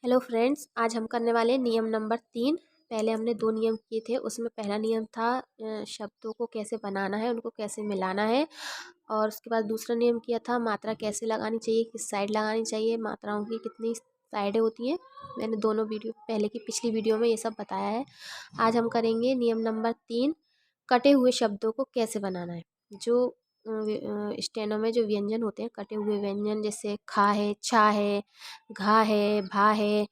Hello friends, आज हम करने वाले हैं नियम नंबर 3। पहले हमने 2 नियम किए थे। उसमें पहला नियम था शब्दों को कैसे बनाना है, उनको कैसे मिलाना है। और उसके बाद दूसरा नियम किया था मात्रा कैसे लगानी चाहिए, किस साइड लगानी चाहिए, मात्राओं की कितनी साइडें होती हैं। मैंने दोनों वीडियो पहले की पिछली वीडियो में ये सब बताया है। आज हम करेंगे नियम नंबर 3, कटे हुए शब्दों को कैसे बनाना है। जो स्टेनो में जो व्यंजन होते हैं, कटे हुए व्यंजन, जैसे खा है, छा है, घा है, भा है,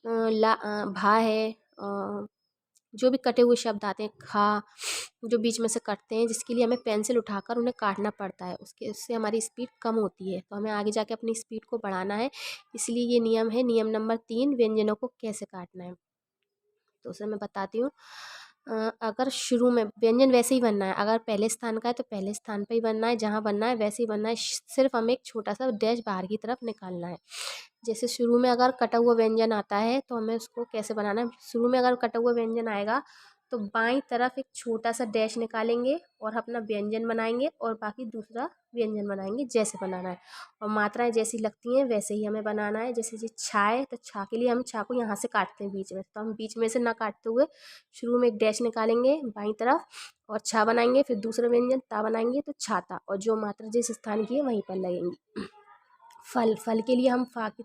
भा है, जो भी कटे हुए शब्द आते हैं, खा, जो बीच में से कटते हैं, जिसके लिए हमें पेंसिल उठाकर उन्हें काटना पड़ता है। उससे हमारी स्पीड कम होती है, तो हमें आगे जाके अपनी स्पीड को बढ़ाना है। इसलिए ये नियम है, नियम नंबर 3, व्यंजनों को कैसे काटना है। तो उसे मैं बताती हूँ। अगर शुरू में व्यंजन वैसे ही बनना है, अगर पहले स्थान का है तो पहले स्थान पर ही बनना है, जहाँ बनना है वैसे ही बनना है। सिर्फ हमें एक छोटा सा डैश बाहर की तरफ निकालना है। जैसे शुरू में अगर कटा हुआ व्यंजन आता है तो हमें उसको कैसे बनाना है। शुरू में अगर कटा हुआ व्यंजन आएगा तो बाईं तरफ एक छोटा सा डैश निकालेंगे और अपना व्यंजन बनाएंगे, और बाकी दूसरा व्यंजन बनाएंगे जैसे बनाना है। और मात्राएं जैसी लगती हैं वैसे ही हमें बनाना है। जैसे जी छा है तो छा के लिए हम छा को यहाँ से काटते हैं बीच में, तो हम बीच में से ना काटते हुए शुरू में एक डैश निकालेंगे बाईं तरफ और छा बनाएंगे, फिर दूसरा व्यंजन ता बनाएंगे तो छाता, और जो मात्रा जिस स्थान की है वहीं पर लगेंगी। फल, फल के लिए हम फा की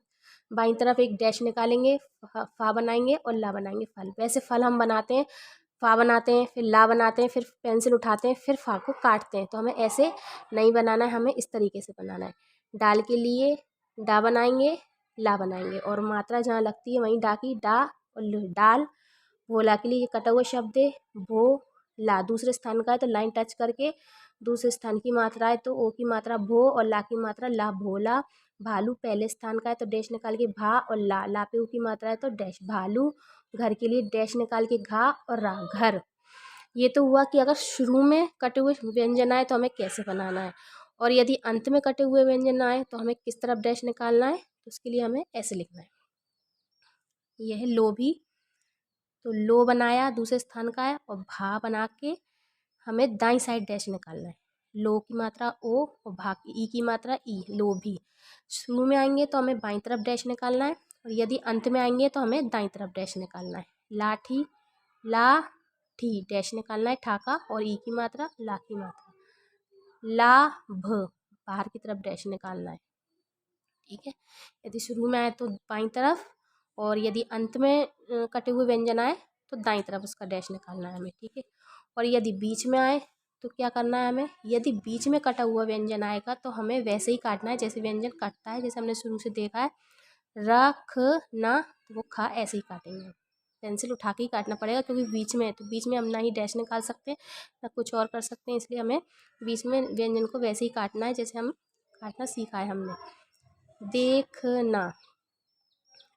बाईं तरफ एक डैश निकालेंगे, फा बनाएंगे और ला बनाएंगे फल। वैसे फल हम बनाते हैं, फा बनाते हैं, फिर ला बनाते हैं, फिर पेंसिल उठाते हैं, फिर फा को काटते हैं। तो हमें ऐसे नहीं बनाना है, हमें इस तरीके से बनाना है। डाल के लिए डा बनाएंगे, ला बनाएंगे, और मात्रा जहाँ लगती है वहीं डा की डा और डाल। भोला के लिए ये कटा हुआ शब्द है, भो ला। दूसरे स्थान का है तो लाइन टच करके दूसरे स्थान की मात्रा है तो ओ की मात्रा भो और ला की मात्रा ला, भोला। भालू पहले स्थान का है तो डैश निकाल के भा और ला, ला पे ऊ की मात्रा है तो डैश, भालू। घर के लिए डैश निकाल के घा और रा, घर। ये तो हुआ कि अगर शुरू में कटे हुए व्यंजन आए तो हमें कैसे बनाना है, और यदि अंत में कटे हुए व्यंजन आए तो हमें किस तरफ डैश निकालना है। तो उसके लिए हमें ऐसे लिखना है। यह है लोभी, तो लो बनाया दूसरे स्थान का है, और भा बना के हमें दाईं साइड डैश निकालना है। लो की मात्रा ओ और भा की ई की मात्रा ई, लोभी। शुरू में आएंगे तो हमें बाईं तरफ डैश निकालना है, और यदि अंत में आएंगे तो हमें दाईं तरफ डैश निकालना है। लाठी, ला ठी, डैश निकालना है ठाका, और ई की मात्रा ला की मात्रा, लाभ, बाहर की तरफ डैश निकालना है। ठीक है, यदि शुरू में आए तो बाईं तरफ, और यदि अंत में कटे हुए व्यंजन आए तो दाईं तरफ उसका डैश निकालना है हमें। ठीक है, और यदि बीच में आए तो क्या करना है हमें। यदि बीच में कटा हुआ व्यंजन आएगा तो हमें वैसे ही काटना है जैसे व्यंजन कटता है, जैसे हमने शुरू से देखा है। रख ना, तो वो खा ऐसे ही काटेंगे। पेंसिल उठा के ही काटना पड़ेगा, क्योंकि बीच में है तो बीच में हम ना ही डैश निकाल सकते ना कुछ और कर सकते हैं। इसलिए हमें बीच में व्यंजन को वैसे ही काटना है जैसे हम काटना सीखा है हमने। देखना,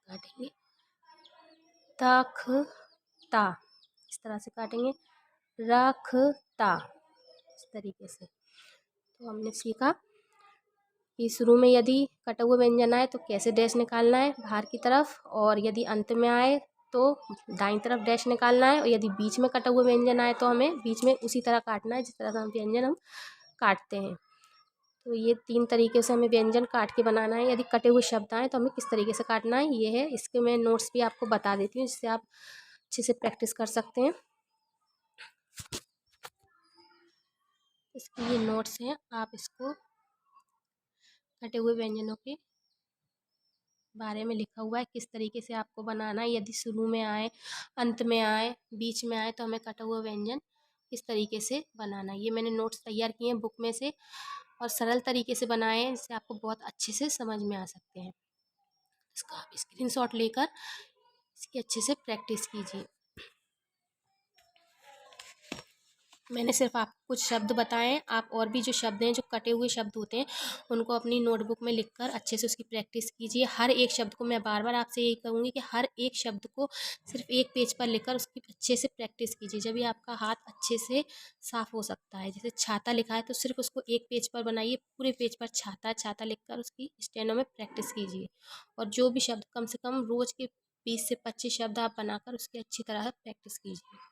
काटेंगे तखता, इस तरह से काटेंगे। रखता, इस तरीके से। तो हमने सीखा कि शुरू में यदि कटा हुआ व्यंजन आए तो कैसे डैश निकालना है बाहर की तरफ, और यदि अंत में आए तो दाईं तरफ डैश निकालना है, और यदि बीच में कटा हुआ व्यंजन आए तो हमें बीच में उसी तरह काटना है जिस तरह से हम व्यंजन हम काटते हैं। तो ये 3 तरीके से हमें व्यंजन काट के बनाना है। यदि कटे हुए शब्द आए तो हमें किस तरीके से काटना है, ये है। इसके मैं नोट्स भी आपको बता देती हूँ जिससे आप अच्छे से प्रैक्टिस कर सकते हैं। इसके ये नोट्स हैं, आप इसको कटे हुए व्यंजनों के बारे में लिखा हुआ है किस तरीके से आपको बनाना है। यदि शुरू में आए, अंत में आए, बीच में आए तो हमें कटा हुआ व्यंजन किस तरीके से बनाना है। ये मैंने नोट्स तैयार किए हैं बुक में से, और सरल तरीके से बनाए हैं जिससे आपको बहुत अच्छे से समझ में आ सकते हैं। इसका आप स्क्रीनशॉट लेकर इसकी अच्छे से प्रैक्टिस कीजिए। मैंने सिर्फ आपको कुछ शब्द बताए हैं, आप और भी जो शब्द हैं, जो कटे हुए शब्द होते हैं, उनको अपनी नोटबुक में लिखकर अच्छे से उसकी प्रैक्टिस कीजिए। हर एक शब्द को मैं बार बार आपसे यही कहूँगी कि हर एक शब्द को सिर्फ एक पेज पर लिखकर उसकी अच्छे से प्रैक्टिस कीजिए, जब भी आपका हाथ अच्छे से साफ हो सकता है। जैसे छाता लिखा है तो सिर्फ उसको एक पेज पर बनाइए, पूरे पेज पर छाता छाता लिखकर उसकी स्टेनो में प्रैक्टिस कीजिए। और जो भी शब्द, कम से कम रोज़ के 20 से 25 शब्द आप बनाकर उसकी अच्छी तरह प्रैक्टिस कीजिए।